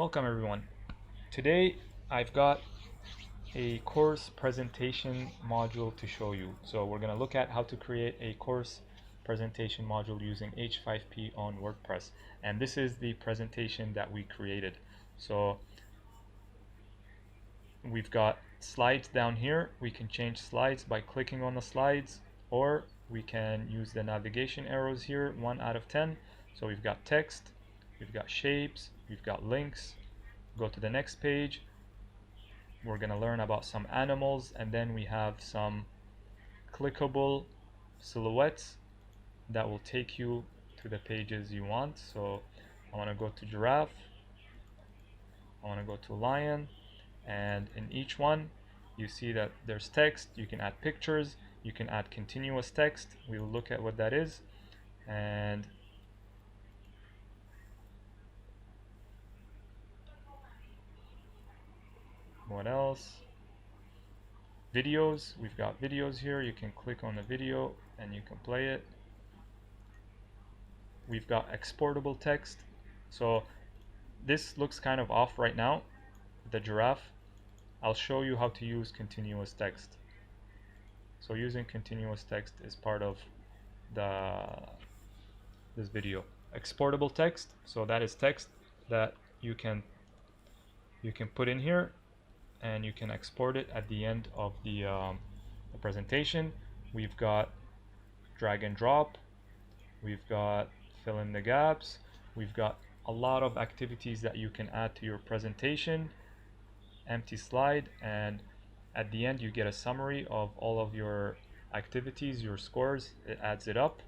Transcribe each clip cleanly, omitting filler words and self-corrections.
Welcome everyone. Today I've got a course presentation module to show you. So we're going to look at how to create a course presentation module using H5P on WordPress. And this is the presentation that we created. So we've got slides down here. We can change slides by clicking on the slides, or we can use the navigation arrows here, 1 out of 10. So we've got text, we've got shapes, we've got links. Go to the next page. We're going to learn about some animals, and then we have some clickable silhouettes that will take you to the pages you want. So I want to go to giraffe, I want to go to lion, and in each one you see that there's text. You can add pictures, you can add continuous text. We'll look at what that is. And what else? Videos. We've got videos here. You can click on the video and you can play it. We've got exportable text. So this looks kind of off right now, the giraffe. I'll show you how to use continuous text. So using continuous text is part of this video. Exportable text. So that is text that you can put in here, and you can export it at the end of the presentation. We've got drag and drop, we've got fill in the gaps, we've got a lot of activities that you can add to your presentation, empty slide, and at the end you get a summary of all of your activities, your scores. It adds it up.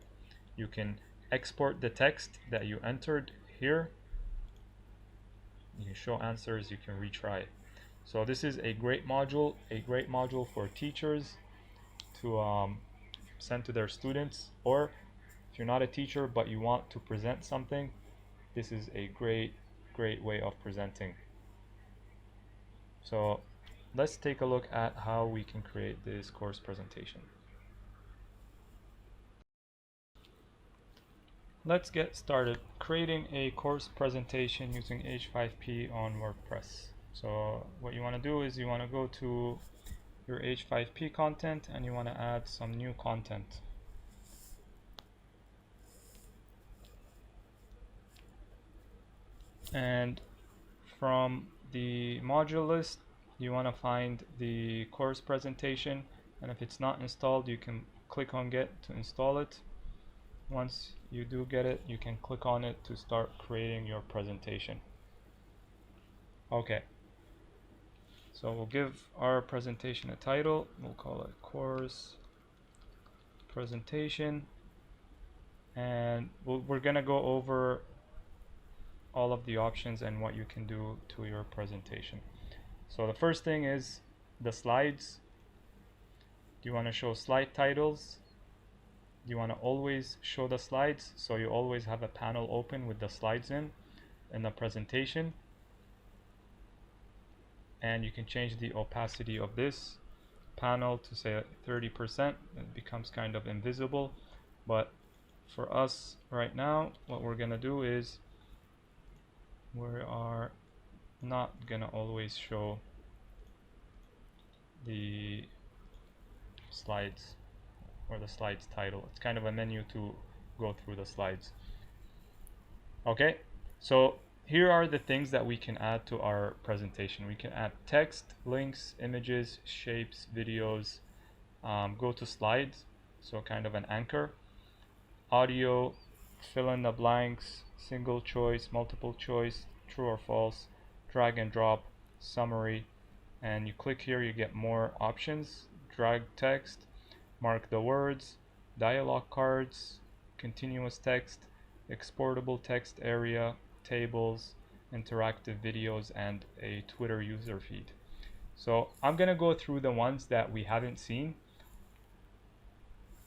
You can export the text that you entered here. You can show answers, you can retry. So this is a great module for teachers to send to their students, or if you're not a teacher but you want to present something, this is a great way of presenting. So let's take a look at how we can create this course presentation. Let's get started creating a course presentation using H5P on WordPress. So what you want to do is you want to go to your H5P content and you want to add some new content. And from the module list you want to find the course presentation, and if it's not installed you can click on get to install it. Once you do get it, you can click on it to start creating your presentation. Okay, so we'll give our presentation a title. We'll call it course presentation, and we're gonna go over all of the options and what you can do to your presentation. So the first thing is the slides. Do you want to show slide titles? Do you want to always show the slides, so you always have a panel open with the slides in the presentation? And you can change the opacity of this panel to say 30%. It becomes kind of invisible, but for us right now what we're gonna do is we are not gonna always show the slides or the slides title. It's kind of a menu to go through the slides. Okay, so here are the things that we can add to our presentation. We can add text, links, images, shapes, videos, go to slides, so kind of an anchor, audio, fill in the blanks, single choice, multiple choice, true or false, drag and drop, summary, and you click here, you get more options. Drag text, mark the words, dialog cards, continuous text, exportable text area, tables, interactive videos, and a Twitter user feed. So I'm gonna go through the ones that we haven't seen.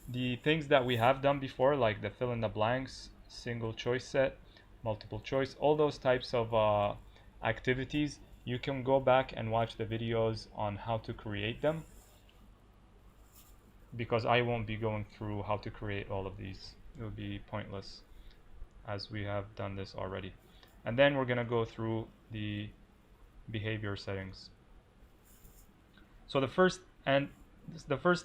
The things that we have done before, like the fill in the blanks, single choice set, multiple choice, all those types of activities, you can go back and watch the videos on how to create them, because I won't be going through how to create all of these. It would be pointless, as we have done this already. and then we're going to go through the behavior settings. So the first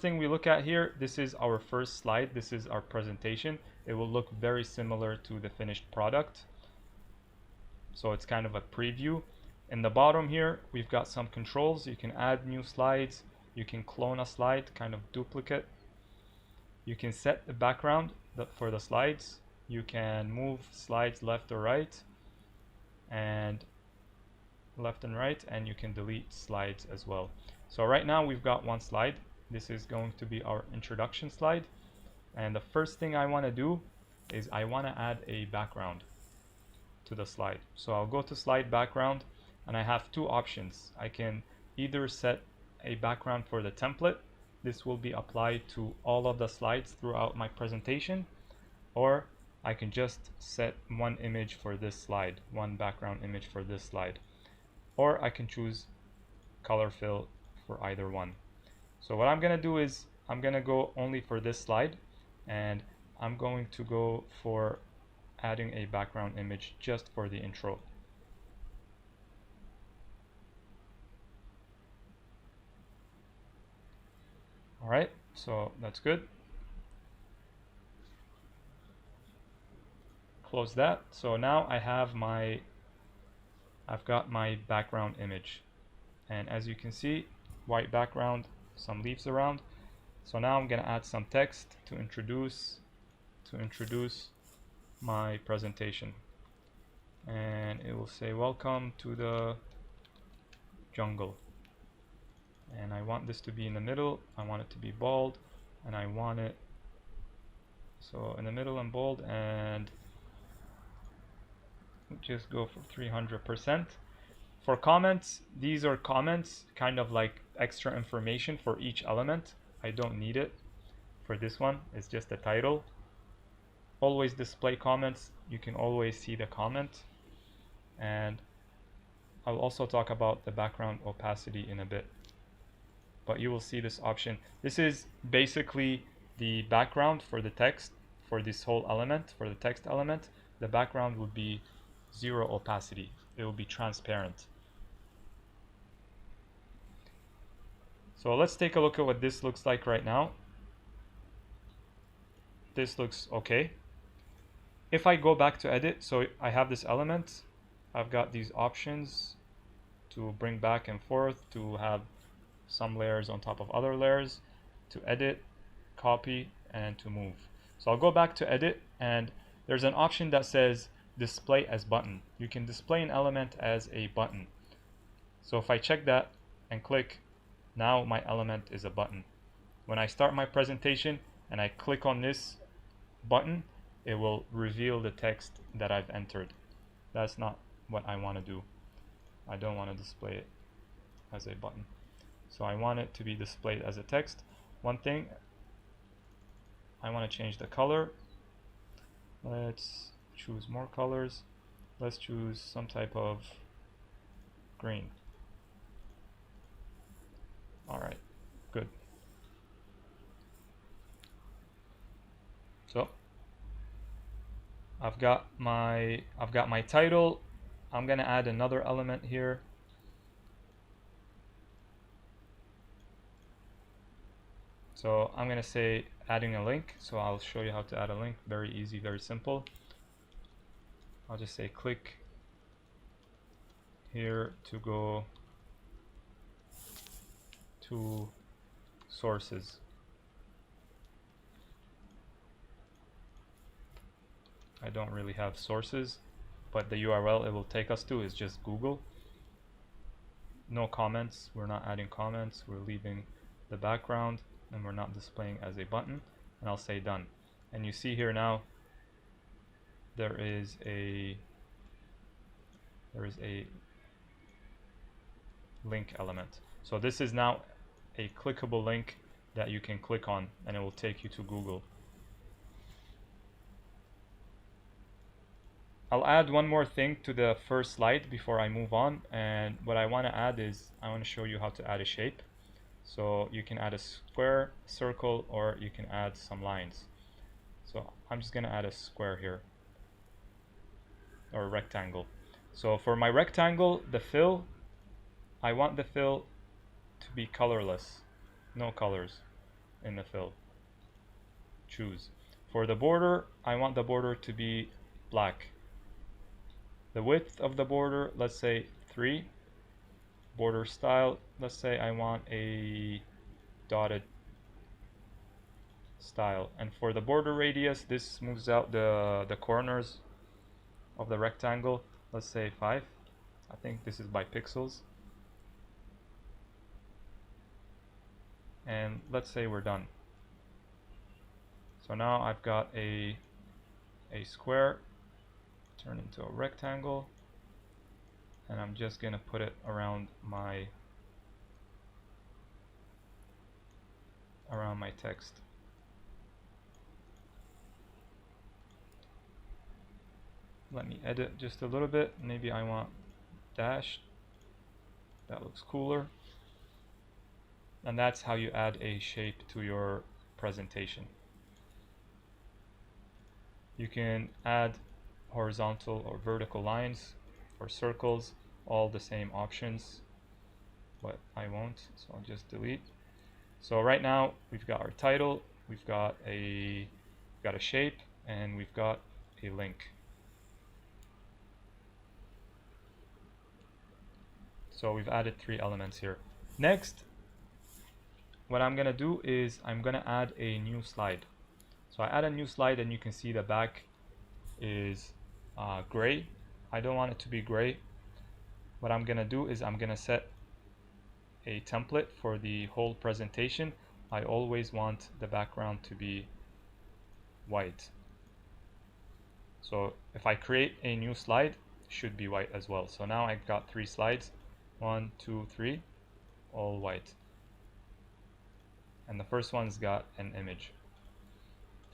thing we look at here, this is our first slide. This is our presentation. It will look very similar to the finished product. So it's kind of a preview. In the bottom here, we've got some controls. You can add new slides. You can clone a slide, kind of duplicate. You can set the background for the slides. You can move slides left or right, and you can delete slides as well. So right now we've got one slide. This is going to be our introduction slide. And the first thing I want to do is I want to add a background to the slide. So I'll go to slide background, and I have two options. I can either set a background for the template. This will be applied to all of the slides throughout my presentation, or I can just set one image for this slide, one background image for this slide, or I can choose color fill for either one. So what I'm going to do is I'm going to go only for this slide, and I'm going to go for adding a background image just for the intro. Alright, so that's good. Close that. So now I've got my background image, and as you can see, white background, some leaves around. So now I'm going to add some text to introduce my presentation, and it will say welcome to the jungle, and I want this to be in the middle. I want it to be bold, and I want it so in the middle and bold, and just go for 300%. For comments, these are comments, kind of like extra information for each element. I don't need it for this one. It's just the title. Always display comments. You can always see the comment. And I'll also talk about the background opacity in a bit, but you will see this option. This is basically the background for the text for this whole element, for the text element. The background would be 0 opacity. It will be transparent. So let's take a look at what this looks like right now. This looks okay. If I go back to edit, so I have this element, I've got these options to bring back and forth, to have some layers on top of other layers, to edit, copy, and to move. So I'll go back to edit, and there's an option that says display as button. You can display an element as a button. So if I check that and click, now my element is a button. When I start my presentation and I click on this button, it will reveal the text that I've entered. That's not what I want to do. I don't want to display it as a button. So I want it to be displayed as a text. One thing, I want to change the color. Let's choose more colors. Let's choose some type of green. Alright, good. So I've got my title. I'm gonna add another element here. So I'm gonna say adding a link. So I'll show you how to add a link. Very easy, very simple. I'll just say click here to go to sources. I don't really have sources, but the URL it will take us to is just Google. No comments. We're not adding comments. We're leaving the background, and we're not displaying as a button. And I'll say done. And you see here now there is a link element. So this is now a clickable link that you can click on, and it will take you to Google. I'll add one more thing to the first slide before I move on, and what I want to add is I want to show you how to add a shape. So you can add a square, circle, or you can add some lines. So I'm just going to add a square here, or a rectangle. So for my rectangle, the fill, I want the fill to be colorless, no colors in the fill. Choose. For the border, I want the border to be black. The width of the border, let's say 3. Border style, let's say I want a dotted style. And for the border radius, this smooths out the corners of the rectangle. Let's say 5. I think this is by pixels. And let's say we're done. So now I've got a square turned into a rectangle, and I'm just gonna put it around my text. Let me edit just a little bit. Maybe I want dash. That looks cooler. And that's how you add a shape to your presentation. You can add horizontal or vertical lines or circles, all the same options, but I won't, so I'll just delete. So right now we've got our title, we've got a shape, and we've got a link. So we've added 3 elements here. Next, what I'm gonna do is I'm gonna add a new slide. So I add a new slide, and you can see the back is gray. I don't want it to be gray. What I'm gonna do is I'm gonna set a template for the whole presentation. I always want the background to be white. So if I create a new slide, it should be white as well. So now I've got 3 slides, 1, 2, 3, all white. And the first one's got an image.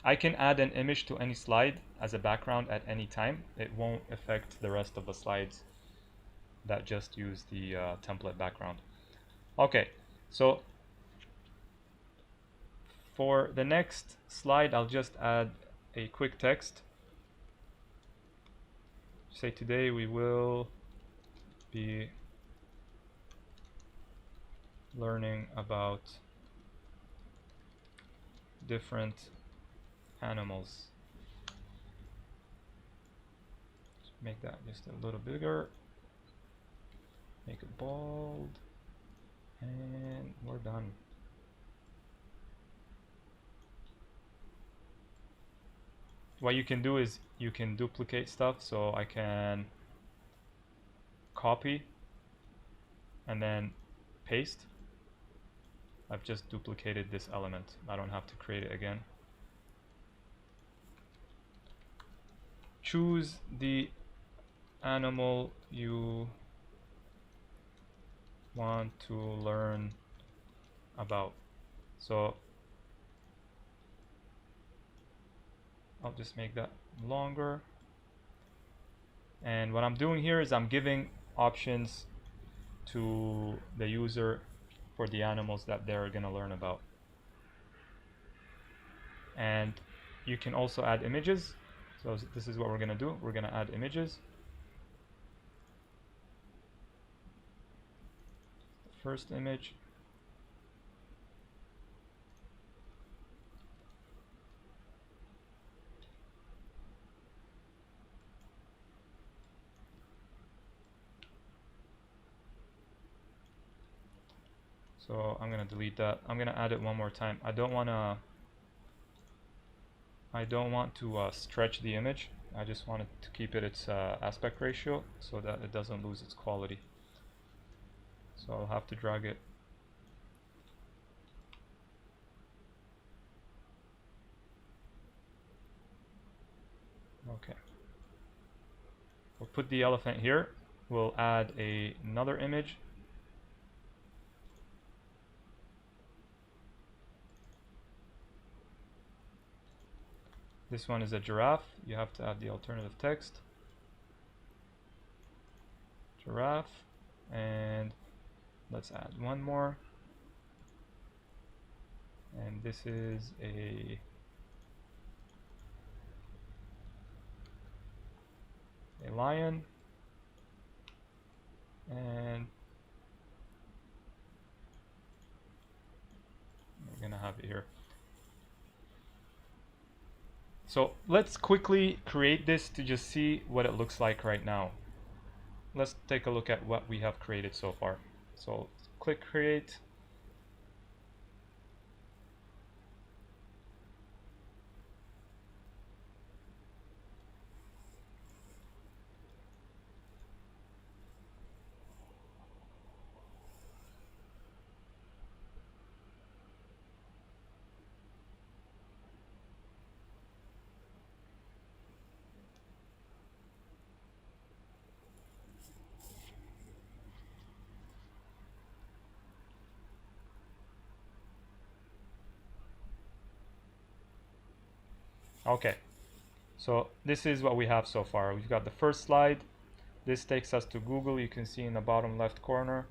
I can add an image to any slide as a background at any time. It won't affect the rest of the slides that just use the template background. Okay, so for the next slide, I'll just add a quick text. Say today we will be learning about different animals. Make that just a little bigger. Make it bold. And we're done. What you can do is you can duplicate stuff, so I can copy and then paste. I've just duplicated this element. I don't have to create it again. Choose the animal you want to learn about. So I'll just make that longer. And what I'm doing here is I'm giving options to the user for the animals that they're going to learn about. And you can also add images. So this is what we're going to do. We're going to add images. First image. So I'm going to delete that. I'm going to add it one more time. I don't want to stretch the image. I just want it to keep it its aspect ratio so that it doesn't lose its quality. So I'll have to drag it. Okay. We'll put the elephant here. We'll add another image. This one is a giraffe. You have to add the alternative text. Giraffe. And let's add one more. And this is a lion. have it here. So let's quickly create this to just see what it looks like right now. Let's take a look at what we have created so far. So click create. Okay, so this is what we have so far. We've got the first slide. This takes us to Google. You can see in the bottom left corner.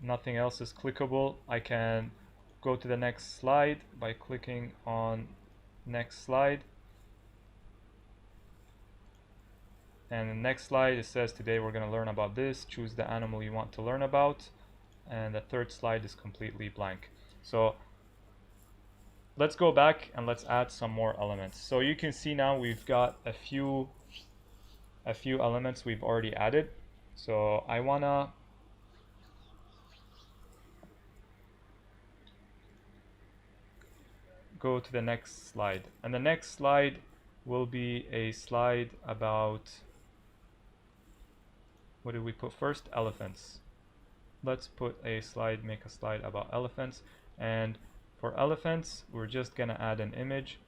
Nothing else is clickable. I can go to the next slide by clicking on next slide. And the next slide, it says today we're going to learn about this. Choose the animal you want to learn about. And the third slide is completely blank. So let's go back and let's add some more elements. So you can see now we've got a few elements we've already added. So I wanna go to the next slide, and the next slide will be a slide about, what did we put first? Elephants. Let's put a slide, make a slide about elephants. And for elephants, we're just gonna add an image.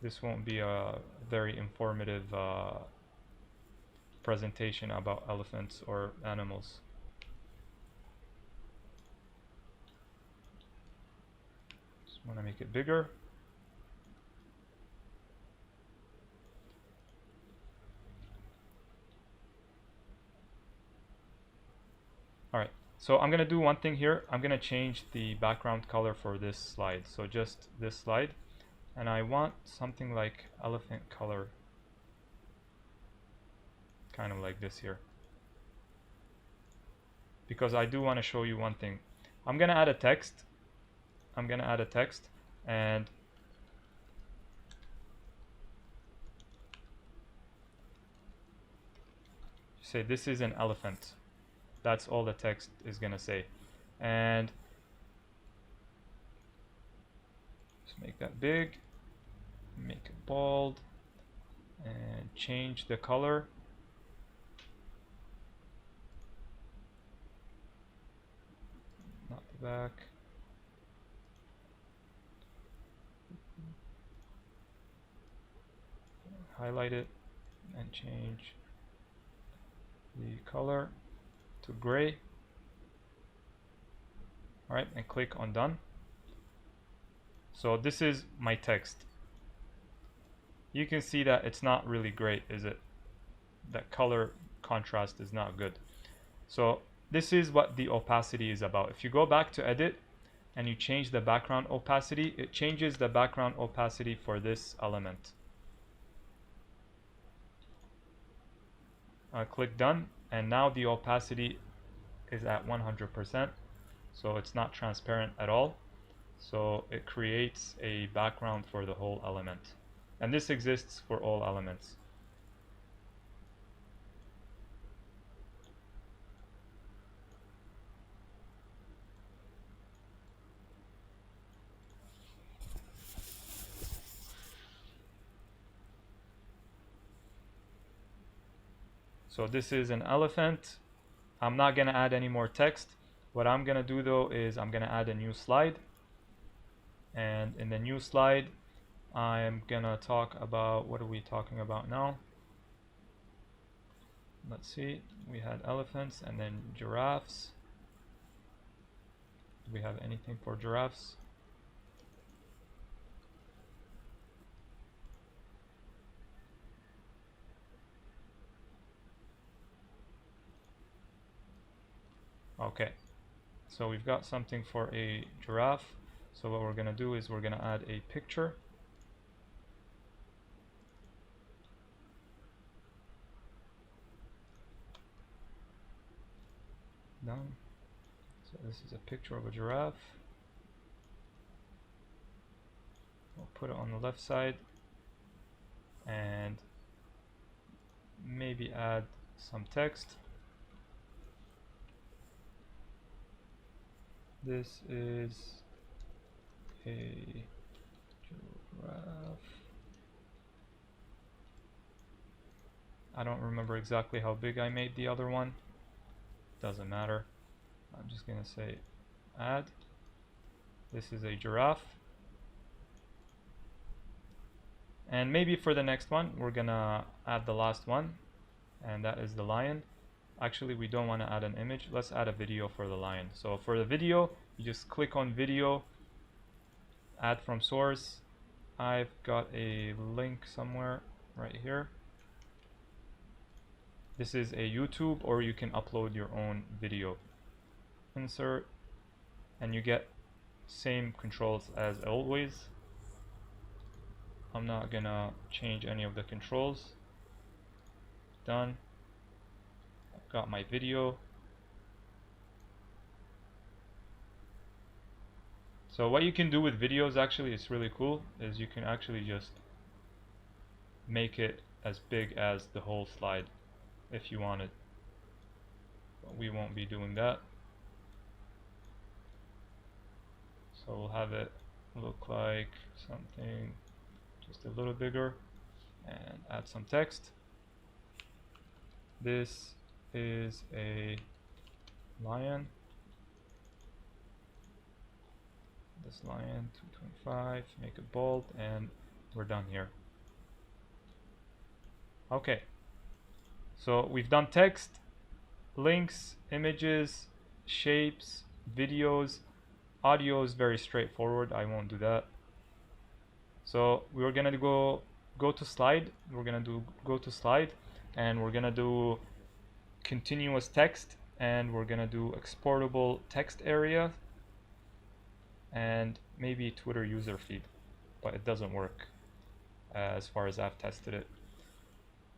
This won't be a very informative presentation about elephants or animals. Just want to make it bigger. Alright, so I'm going to do one thing here. I'm going to change the background color for this slide. So just this slide. And I want something like elephant color. Kind of like this here. Because I do want to show you one thing. I'm going to add a text. And say this is an elephant. That's all the text is going to say. And just make that big, make it bold, and change the color. Not the back. Highlight it and change the color to gray. Alright, and click on done. So this is my text. You can see that it's not really great, is it? That color contrast is not good. So this is what the opacity is about. If you go back to edit and you change the background opacity, it changes the background opacity for this element. Click done, and now the opacity is at 100%, so it's not transparent at all. So it creates a background for the whole element, and this exists for all elements. So this is an elephant. I'm not going to add any more text. What I'm going to do though is I'm going to add a new slide. And in the new slide, I'm going to talk about, what are we talking about now? Let's see, we had elephants and then giraffes. Do we have anything for giraffes? Okay, so we've got something for a giraffe. So what we're going to do is we're going to add a picture. done. So this is a picture of a giraffe. We'll put it on the left side and maybe add some text. This is a giraffe. I don't remember exactly how big I made the other one. Doesn't matter. I'm just gonna say add. This is a giraffe. And maybe for the next one, we're gonna add the last one, and that is the lion. Actually, we don't want to add an image. Let's add a video for the lion. So for the video, you just click on video, add from source. I've got a link somewhere right here. This is a YouTube, or you can upload your own video. Insert, and you get same controls as always. I'm not gonna change any of the controls. Done. I've got my video. So what you can do with videos, actually, it's really cool, is you can actually just make it as big as the whole slide if you wanted. But we won't be doing that. So we'll have it look like something just a little bigger, and add some text. This is a lion. This lion, 225, make it bold, and we're done here. Okay, so we've done text, links, images, shapes, videos. Audio is very straightforward, I won't do that. So we're gonna go to slide. We're gonna do go to slide, and we're gonna do continuous text, and we're gonna do exportable text area, and maybe Twitter user feed, but it doesn't work as far as I've tested it.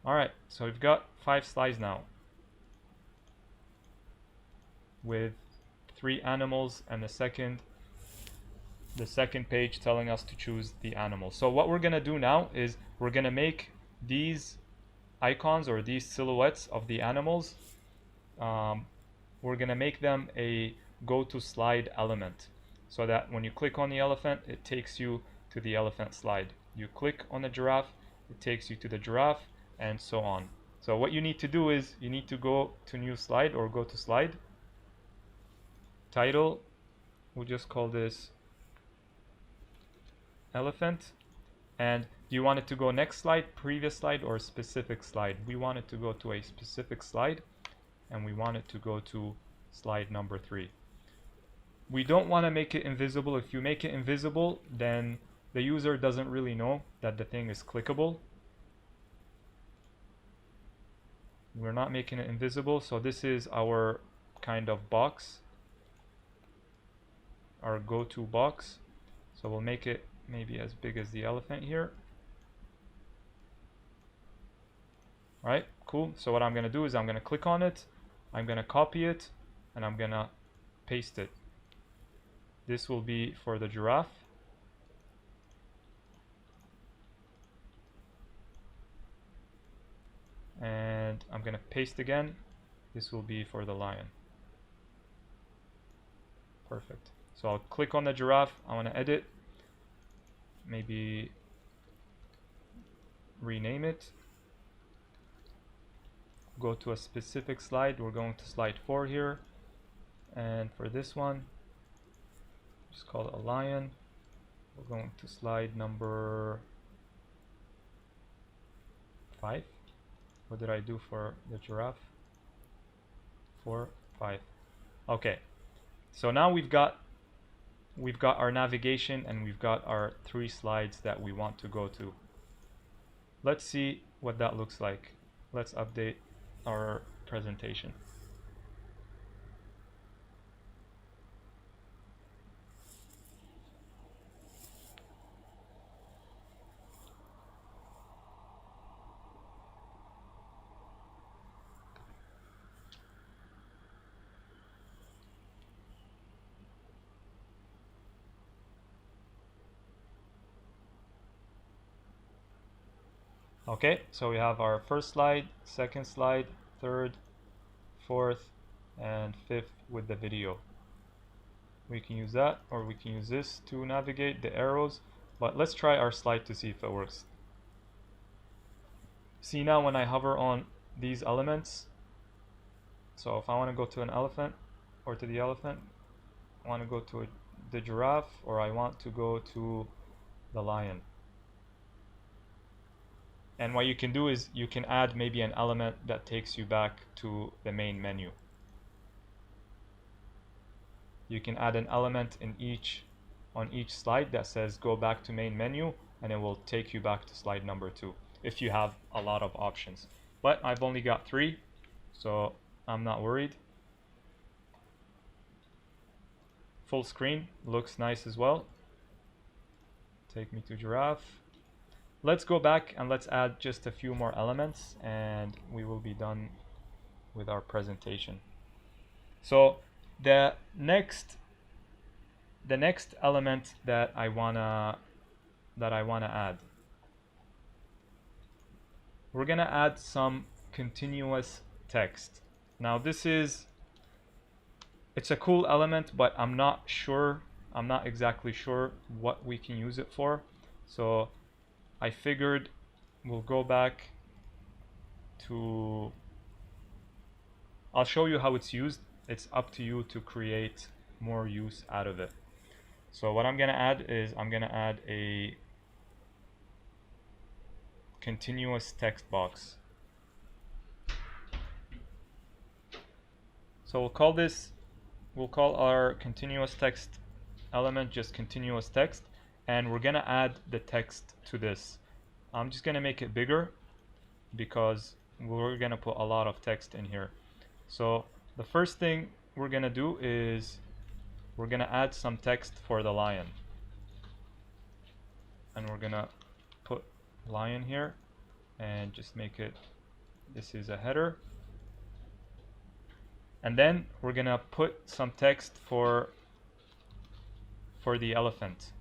Alright, so we've got 5 slides now with 3 animals, and the second page telling us to choose the animal. So what we're gonna do now is we're gonna make these icons, or these silhouettes of the animals, we're gonna make them a go to slide element, so that when you click on the elephant, it takes you to the elephant slide. You click on the giraffe, it takes you to the giraffe, and so on. So what you need to do is you need to go to new slide, or go to slide. Title, we'll just call this elephant. And do you want it to go next slide, previous slide, or specific slide? We want it to go to a specific slide, and we want it to go to slide number 3. We don't want to make it invisible. If you make it invisible, then the user doesn't really know that the thing is clickable. We're not making it invisible, so this is our kind of box, our go-to box. So we'll make it maybe as big as the elephant here. Alright, cool. So what I'm going to do is I'm going to click on it, I'm going to copy it, and I'm going to paste it. This will be for the giraffe. And I'm going to paste again. This will be for the lion. Perfect. So I'll click on the giraffe. I want to edit. Maybe rename it. Go to a specific slide. We're going to slide 4 here. And for this one, just call it a lion. We're going to slide number 5. What did I do for the giraffe? 4, 5. Okay. So now we've got our navigation, and we've got our 3 slides that we want to go to. Let's see what that looks like. Let's update our presentation. Okay, so we have our first slide, second slide, third, fourth, and fifth with the video. We can use that, or we can use this to navigate the arrows, but let's try our slide to see if it works. See now when I hover on these elements, so if I want to go to an elephant or to the elephant, I want to go to the giraffe, or I want to go to the lion. And what you can do is you can add maybe an element that takes you back to the main menu. You can add an element on each slide that says go back to main menu, and it will take you back to slide number 2 if you have a lot of options. But I've only got 3, so I'm not worried. Full screen looks nice as well. Take me to giraffe. Let's go back and let's add just a few more elements, and we will be done with our presentation. So the next element that I wanna add, we're gonna add some continuous text. Now it's a cool element, but I'm not exactly sure what we can use it for. So I figured we'll go back to, I'll show you how it's used. It's up to you to create more use out of it. So what I'm gonna add is I'm gonna add a continuous text box. So we'll call our continuous text element just continuous text, and we're gonna add the text to this. I'm just gonna make it bigger because we're gonna put a lot of text in here. So the first thing we're gonna do is we're gonna add some text for the lion, and we're gonna put lion here and just make it, this is a header. And then we're gonna put some text for the elephant.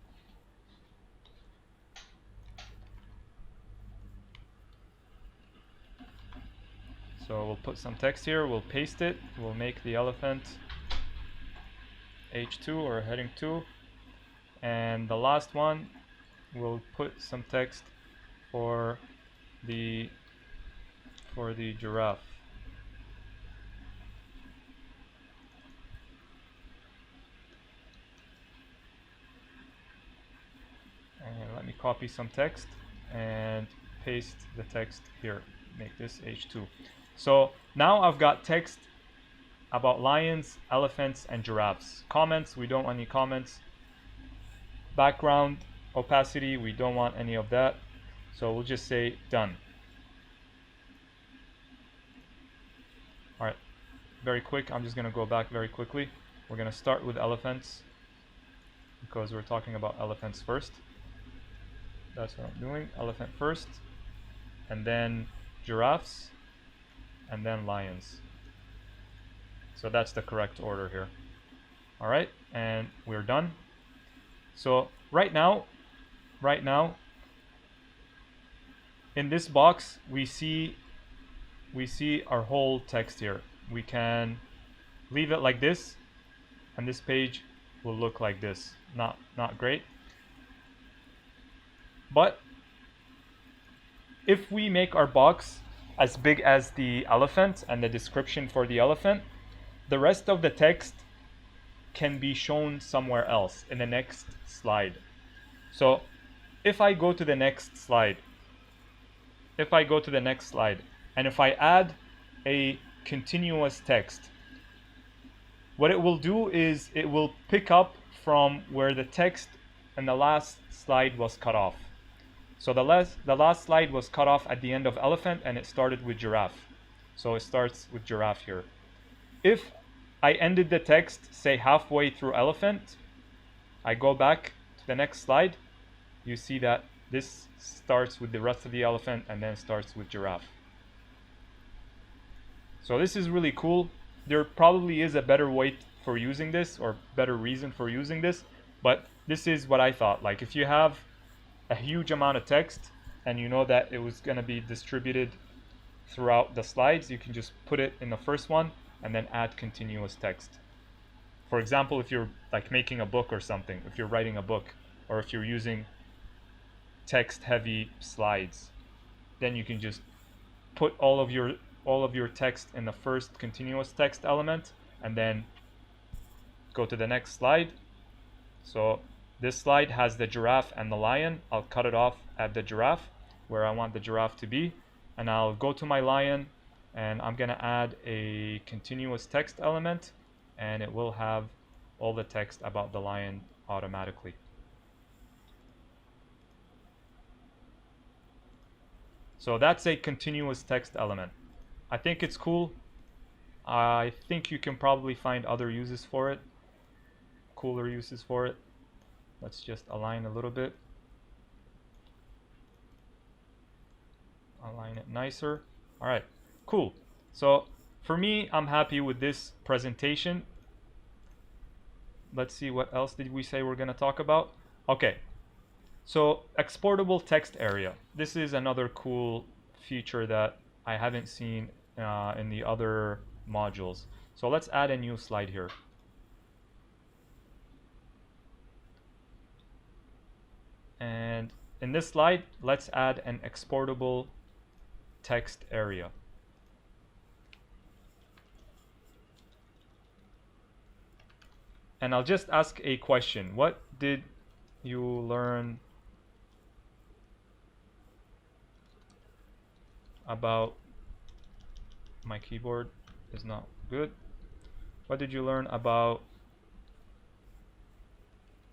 So we'll put some text here, we'll paste it, we'll make the elephant H2 or heading 2, and the last one we'll put some text for the giraffe. And let me copy some text and paste the text here. Make this H2. So now I've got text about lions, elephants, and giraffes. Comments, we don't want any comments. Background, opacity, we don't want any of that. So we'll just say done. All right, very quick. I'm just gonna go back very quickly. We're gonna start with elephants because we're talking about elephants first. That's what I'm doing. Elephant first, and then giraffes, and then lions. So that's the correct order here. All right, and we're done. So right now, in this box, we see our whole text here. We can leave it like this, and this page will look like this. Not great. But if we make our box as big as the elephant and the description for the elephant, the rest of the text can be shown somewhere else in the next slide. So if I go to the next slide, and if I add a continuous text, what it will do is it will pick up from where the text in the last slide was cut off. So the last slide was cut off at the end of elephant, and it started with giraffe. So it starts with giraffe here. If I ended the text, say halfway through elephant, I go back to the next slide, you see that this starts with the rest of the elephant and then starts with giraffe. So this is really cool. There probably is a better way for using this, or better reason for using this, but this is what I thought. Like if you have a huge amount of text and you know that it was going to be distributed throughout the slides, you can just put it in the first one and then add continuous text. For example, if you're like making a book or something, if you're writing a book, or if you're using text heavy slides, then you can just put all of your text in the first continuous text element and then go to the next slide. So this slide has the giraffe and the lion. I'll cut it off at the giraffe where I want the giraffe to be, and I'll go to my lion and I'm gonna add a continuous text element, and it will have all the text about the lion automatically. So that's a continuous text element. I think it's cool. I think you can probably find other uses for it, cooler uses for it. Let's just align a little bit. Align it nicer. All right, cool. So for me, I'm happy with this presentation. Let's see, what else did we say we're going to talk about? Okay, so exportable text area. This is another cool feature that I haven't seen in the other modules. So let's add a new slide here. And in this slide, let's add an exportable text area. And I'll just ask a question. What did you learn about, my keyboard is not good. What did you learn about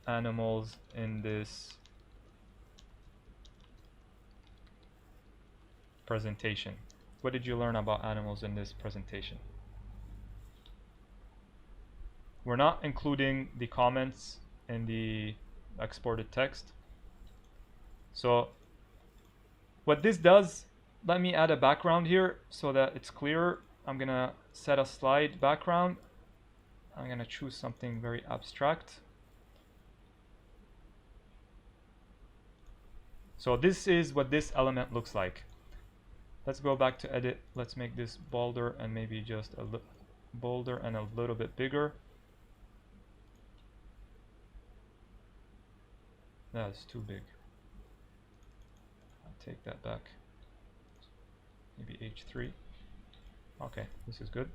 animals in this presentation? What did you learn about animals in this presentation? We're not including the comments in the exported text. So what this does, let me add a background here so that it's clearer. I'm gonna set a slide background. I'm gonna choose something very abstract. So this is what this element looks like. Let's go back to edit. Let's make this bolder and maybe just a little bolder and a little bit bigger. That's too big. I'll take that back. Maybe H3. Okay, this is good.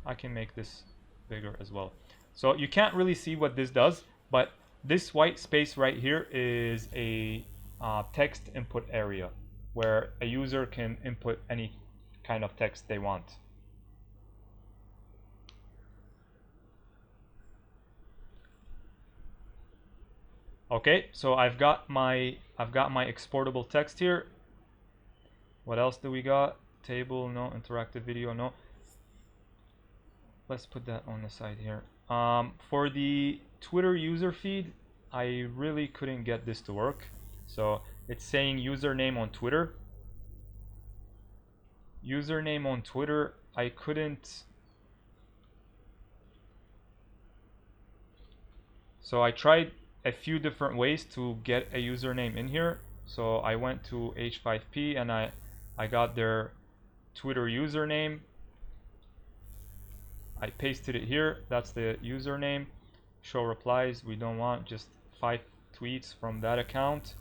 I can make this bigger as well. So you can't really see what this does, but this white space right here is a text input area where a user can input any kind of text they want. Okay, so I've got my exportable text here. What else do we got? Table, no. Interactive video, no. Let's put that on the side here. For the Twitter user feed, I really couldn't get this to work. So it's saying username on Twitter. Username on Twitter, I couldn't. So I tried a few different ways to get a username in here. So I went to H5P and I got their Twitter username. I pasted it here. That's the username. Show replies. We don't want just 5 tweets from that account.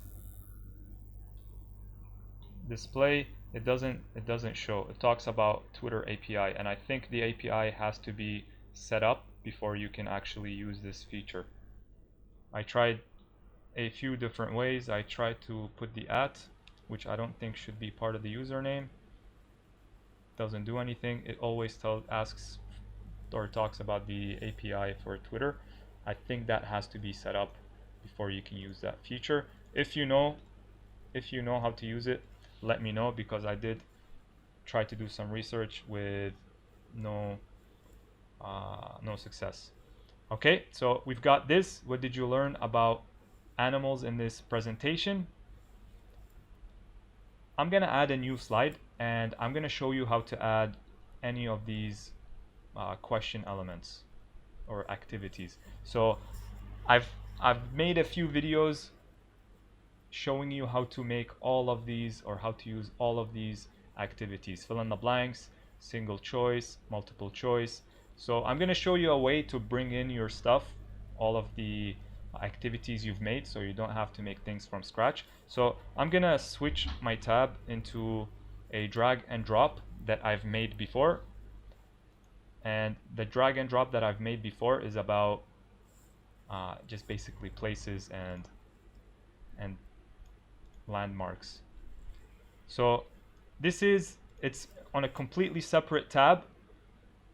Display. It doesn't show. It talks about Twitter API, and I think the API has to be set up before you can actually use this feature. I tried a few different ways. I tried to put the @ which I don't think should be part of the username. Doesn't do anything. It always asks or talks about the API for Twitter. I think that has to be set up before you can use that feature. If you know how to use it, let me know, because I did try to do some research with no success. Okay, so we've got this. What did you learn about animals in this presentation? I'm gonna add a new slide and I'm gonna show you how to add any of these question elements or activities. So I've made a few videos showing you how to make all of these, or how to use all of these activities. Fill in the blanks, single choice, multiple choice. So I'm going to show you a way to bring in your stuff, all of the activities you've made, so you don't have to make things from scratch. So I'm going to switch my tab into a drag and drop that I've made before. And the drag and drop that I've made before is about just basically places and landmarks. So it's on a completely separate tab.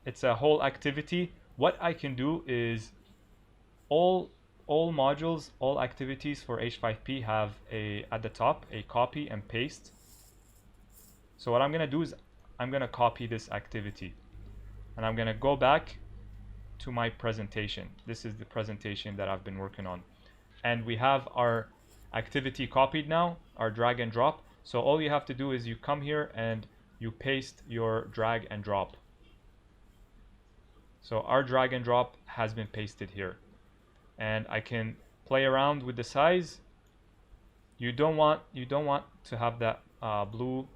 It's a whole activity. What I can do is all modules, all activities for H5P have at the top a copy and paste. So what I'm going to do is I'm going to copy this activity, and I'm going to go back to my presentation. This is the presentation that I've been working on. And we have our activity copied now, our drag and drop. So all you have to do is you come here and you paste your drag and drop. So our drag and drop has been pasted here. And I can play around with the size. You don't want to have that blue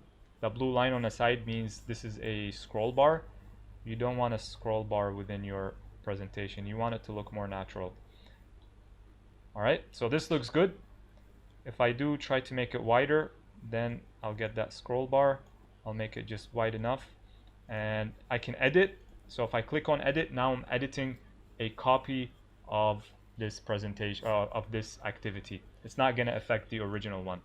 line on the side, means this is a scroll bar. You don't want a scroll bar within your presentation. You want it to look more natural. Alright, so this looks good. If I do try to make it wider, then I'll get that scroll bar. I'll make it just wide enough, and I can edit. So if I click on edit, now I'm editing a copy of this presentation, of this activity. It's not going to affect the original one.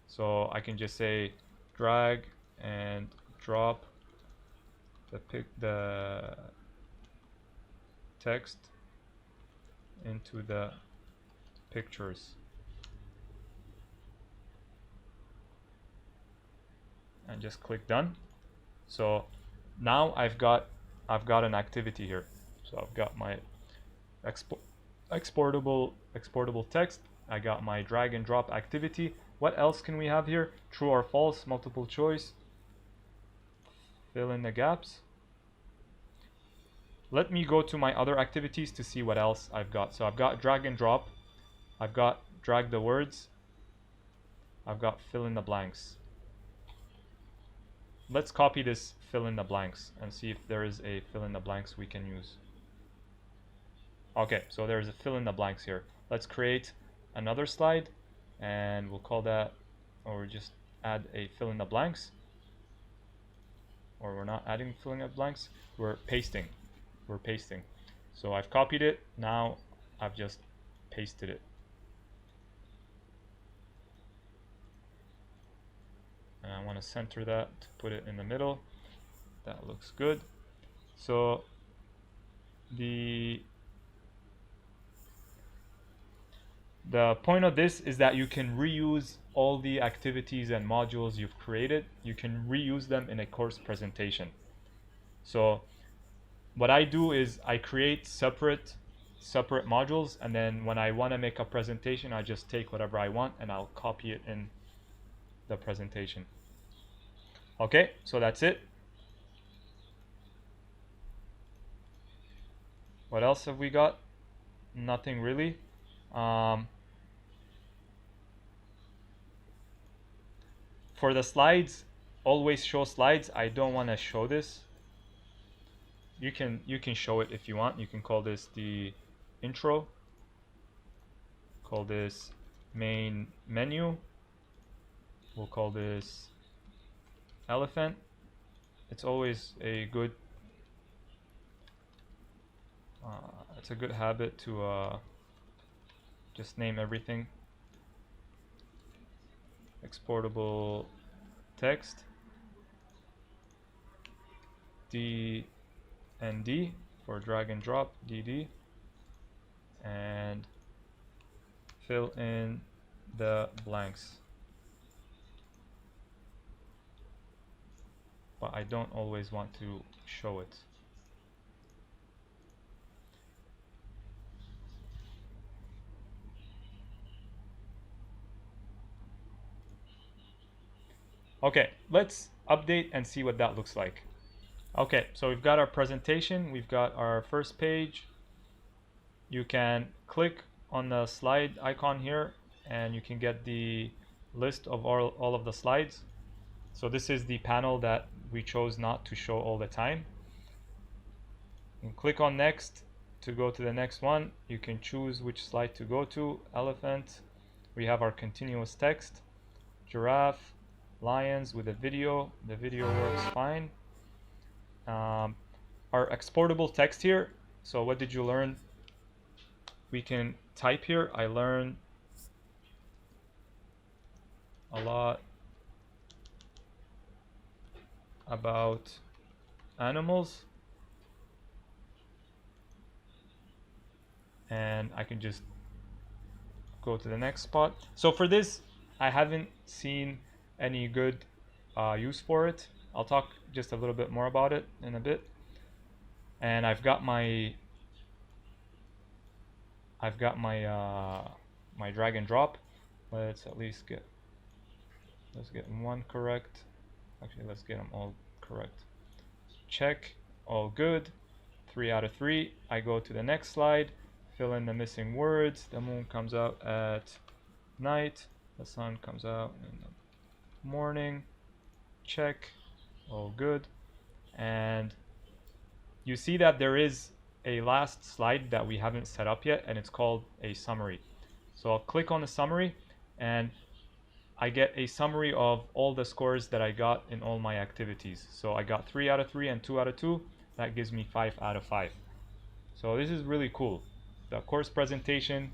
So I can just say drag and drop the text into the pictures, and just click done. So now I've got an activity here. So I've got my exportable text. I got my drag and drop activity. What else can we have here? True or false, multiple choice, fill in the gaps. Let me go to my other activities to see what else I've got. So I've got drag and drop, I've got drag the words, I've got fill in the blanks. Let's copy this fill in the blanks and see if there is a fill in the blanks we can use. Okay, so there's a fill in the blanks here. Let's create another slide, and we'll call that, or just add a fill in the blanks. Or we're not adding fill in the blanks, we're pasting. So I've copied it, now I've just pasted it. And I want to center that to put it in the middle. That looks good. So the point of this is that you can reuse all the activities and modules you've created. You can reuse them in a course presentation. So what I do is I create separate modules, and then when I want to make a presentation, I just take whatever I want and I'll copy it in the presentation. Okay, so that's it. What else have we got? Nothing really. For the slides, always show slides. I don't want to show this. You can show it if you want. You can call this the intro. Call this main menu. We'll call this elephant. It's always a good it's a good habit to just name everything. Exportable text, D and D for drag and drop, DD, and fill in the blanks. But I don't always want to show it. Okay, let's update and see what that looks like. Okay, so we've got our presentation, we've got our first page. You can click on the slide icon here and you can get the list of all of the slides. So this is the panel that we chose not to show all the time. And click on next to go to the next one. You can choose which slide to go to. Elephant. We have our continuous text. Giraffe. Lions with a video. The video works fine. Our exportable text here. So what did you learn? We can type here. I learned a lot about animals, and I can just go to the next spot. So for this, I haven't seen any good use for it. I'll talk just a little bit more about it in a bit. And I've got my my drag and drop. Let's at least get one correct. Actually, let's get them all correct. Check, all good. 3 out of 3. I go to the next slide, fill in the missing words. The moon comes out at night. The sun comes out in the morning. Check, all good. And you see that there is a last slide that we haven't set up yet, and it's called a summary. So I'll click on the summary, and I get a summary of all the scores that I got in all my activities. So I got 3 out of 3 and 2 out of 2. That gives me 5 out of 5. So this is really cool. The course presentation,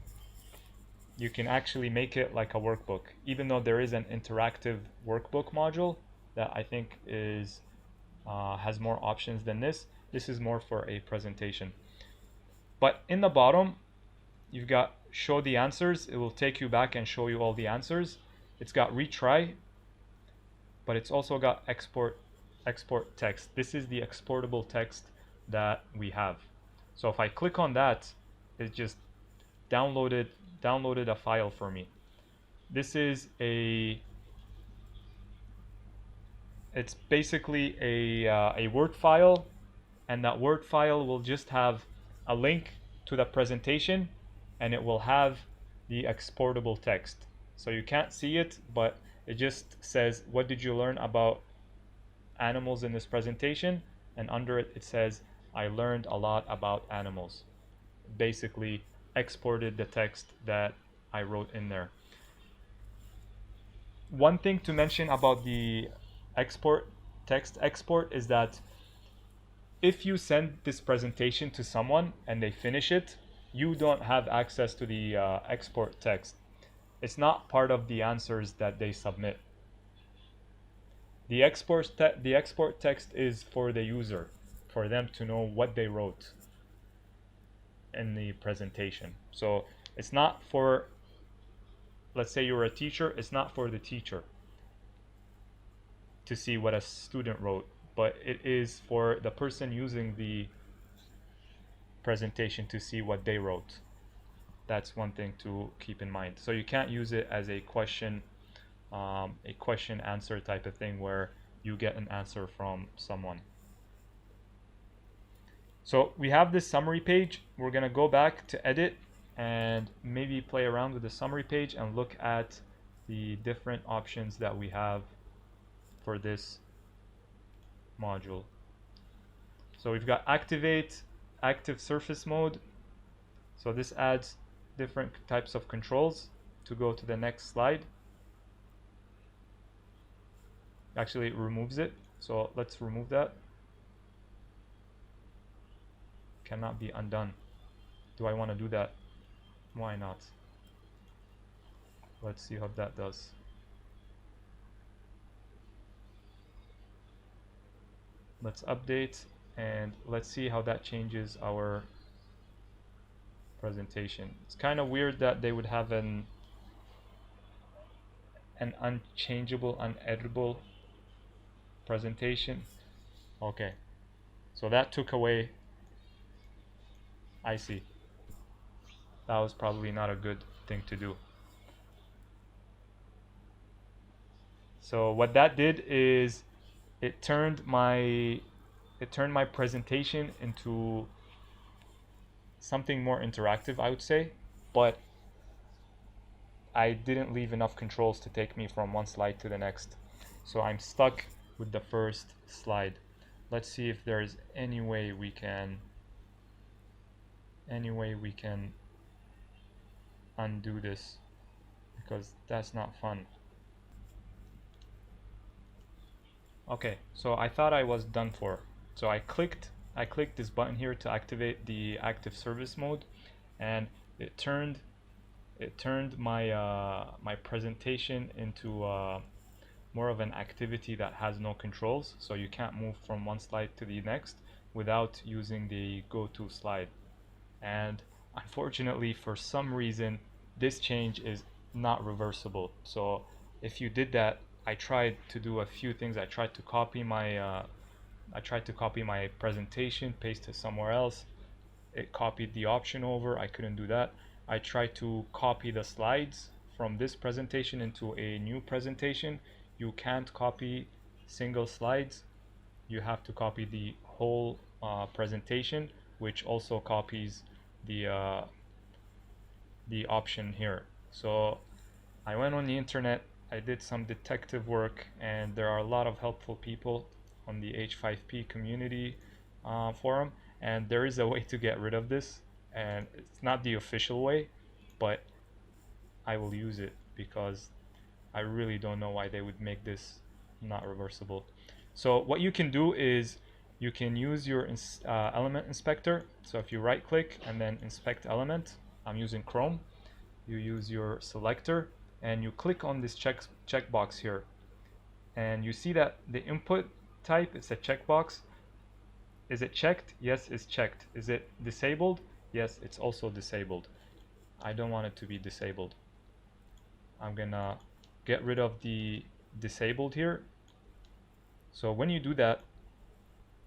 you can actually make it like a workbook, even though there is an interactive workbook module that I think is has more options than this. This is more for a presentation. But in the bottom, you've got show the answers. It will take you back and show you all the answers. It's got retry, but it's also got export text. This is the exportable text that we have. So if I click on that, it just downloaded a file for me. This is it's basically a Word file, and that Word file will just have a link to the presentation, and it will have the exportable text. So you can't see it, but it just says, what did you learn about animals in this presentation? And under it, it says, I learned a lot about animals. Basically exported the text that I wrote in there. One thing to mention about the text export is that if you send this presentation to someone and they finish it, you don't have access to the export text. It's not part of the answers that they submit. The export text is for the user, for them to know what they wrote in the presentation. So it's not for, let's say you're a teacher, it's not for the teacher to see what a student wrote, but it is for the person using the presentation to see what they wrote. That's one thing to keep in mind. So you can't use it as a question answer type of thing where you get an answer from someone. So we have this summary page. We're gonna go back to edit and maybe play around with the summary page and look at the different options that we have for this module. So we've got activate, active surface mode. So this adds different types of controls to go to the next slide. Actually, it removes it. So let's remove that. Cannot be undone. Do I want to do that? Why not? Let's see how that does. Let's update and let's see how that changes our presentation. It's kind of weird that they would have an unchangeable, uneditable presentation. Okay, so that took away, I see. That was probably not a good thing to do. So what that did is it turned my presentation into something more interactive, I would say, but I didn't leave enough controls to take me from one slide to the next. So I'm stuck with the first slide. Let's see if there's any way we can undo this, because that's not fun. Okay, so I thought I was done for. So I clicked this button here to activate the active service mode, and it turned my my presentation into more of an activity that has no controls, so you can't move from one slide to the next without using the go to slide. And unfortunately, for some reason, this change is not reversible. So if you did that, I tried to do a few things. I tried to copy my presentation, paste it somewhere else. It copied the option over. I couldn't do that. I tried to copy the slides from this presentation into a new presentation. You can't copy single slides. You have to copy the whole presentation, which also copies the the option here. So I went on the internet, I did some detective work, and there are a lot of helpful people on the H5P community forum, and there is a way to get rid of this, and it's not the official way, but I will use it because I really don't know why they would make this not reversible. So what you can do is you can use your element inspector. So if you right click and then inspect element, I'm using Chrome, you use your selector and you click on this checkbox here, and you see that the input type, it's a checkbox. Is it checked? Yes, it's checked. Is it disabled? Yes, it's also disabled. I don't want it to be disabled. I'm gonna get rid of the disabled here. So when you do that,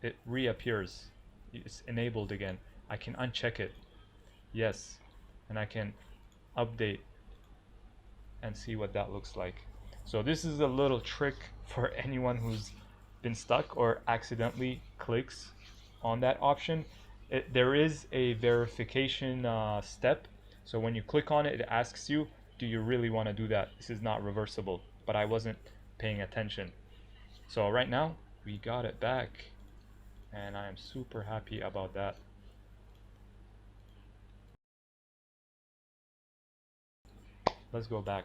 it reappears. It's enabled again. I can uncheck it. Yes. And I can update and see what that looks like. So this is a little trick for anyone who's been stuck or accidentally clicks on that option. There is a verification step. So when you click on it, it asks you, do you really want to do that? This is not reversible, but I wasn't paying attention. So right now we got it back, and I am super happy about that. Let's go back.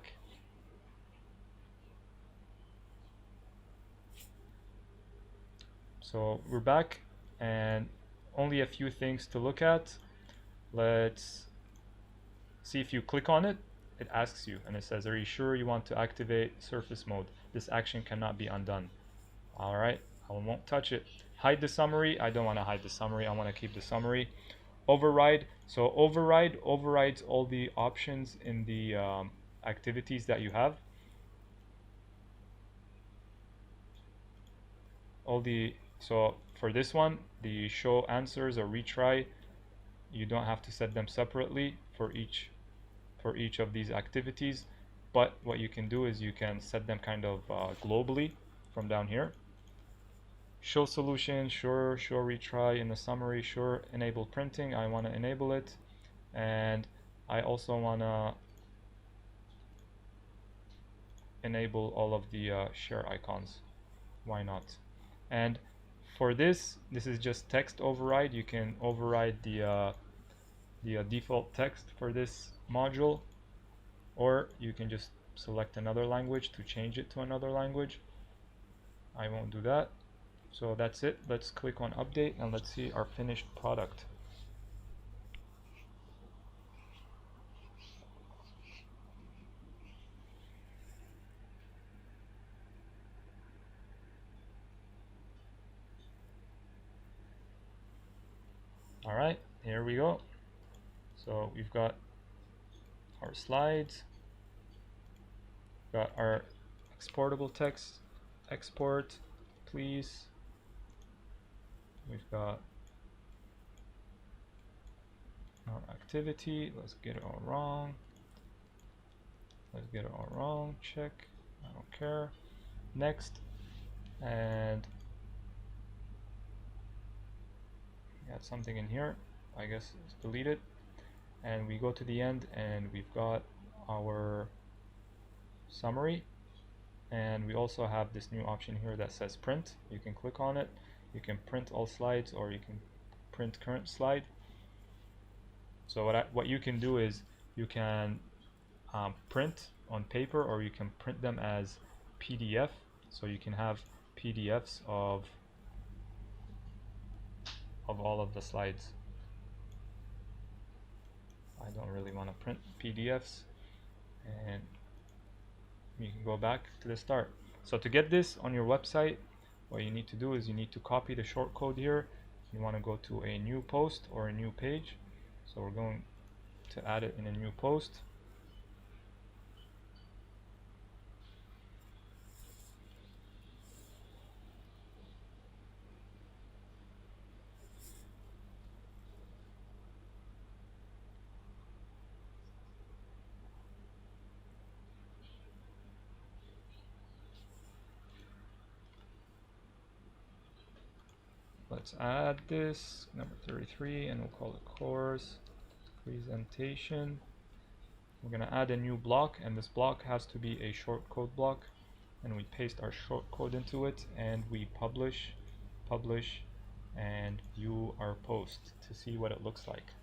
So we're back, and only a few things to look at. Let's see. If you click on it, it asks you and it says, are you sure you want to activate surface mode? This action cannot be undone. Alright, I won't touch it. Hide the summary. I don't want to hide the summary. I want to keep the summary. Override. So override overrides all the options in the activities that you have. So for this one, the show answers or retry, you don't have to set them separately for each of these activities, but what you can do is you can set them kind of globally from down here. Show solution, sure. Show retry in the summary, sure. Enable printing, I want to enable it, and I also want to enable all of the share icons. Why not? And for this is just text override. You can override the default text for this module, or you can just select another language to change it to another language. I won't do that. So that's it. Let's click on update and let's see our finished product. Alright, here we go. So we've got our slides, got our exportable text, export please. We've got our activity. Let's get it all wrong. Let's get it all wrong. Check. I don't care. Next. And we got something in here. I guess it's deleted. And we go to the end and we've got our summary, and we also have this new option here that says print. You can click on it. You can print all slides, or you can print current slide. So what you can do is you can print on paper, or you can print them as PDF. So you can have PDFs of all of the slides. I don't really want to print PDFs, and you can go back to the start. So to get this on your website, what you need to do is you need to copy the shortcode here. You want to go to a new post or a new page. So we're going to add it in a new post. Let's add this, number 33, and we'll call it course presentation. We're going to add a new block, and this block has to be a shortcode block, and we paste our shortcode into it, and we publish, and view our post to see what it looks like.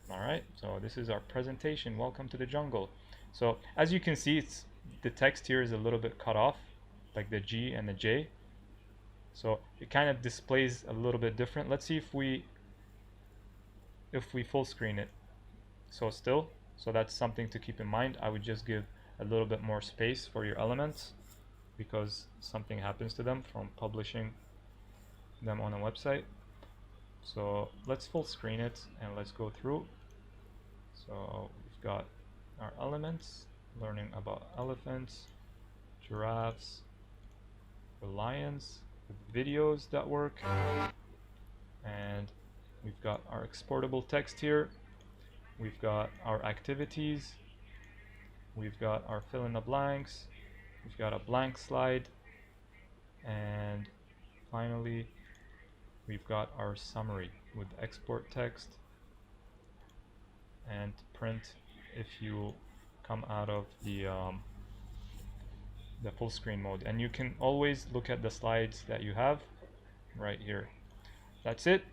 Alright, so this is our presentation. Welcome to the jungle. So as you can see, the text here is a little bit cut off, like the G and the J. So it kind of displays a little bit different. Let's see if we full screen it. So that's something to keep in mind. I would just give a little bit more space for your elements, because something happens to them from publishing them on a website. So let's full screen it and let's go through. So we've got our elements, learning about elephants, giraffes, the lions, the videos that work, and we've got our exportable text here. We've got our activities, we've got our fill in the blanks, we've got a blank slide, and finally we've got our summary with export text and print if you come out of the full screen mode. And you can always look at the slides that you have right here. That's it.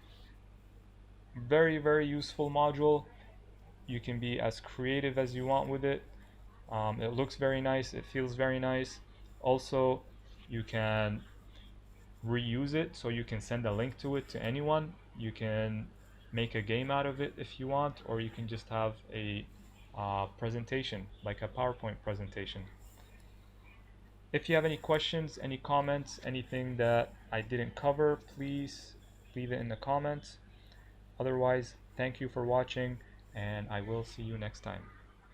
Very, very useful module. You can be as creative as you want with it. It looks very nice, it feels very nice. Also, you can reuse it, so you can send a link to it to anyone. You can make a game out of it if you want, or you can just have a presentation, like a PowerPoint presentation. If you have any questions, any comments, anything that I didn't cover, please leave it in the comments. Otherwise, thank you for watching, and I will see you next time.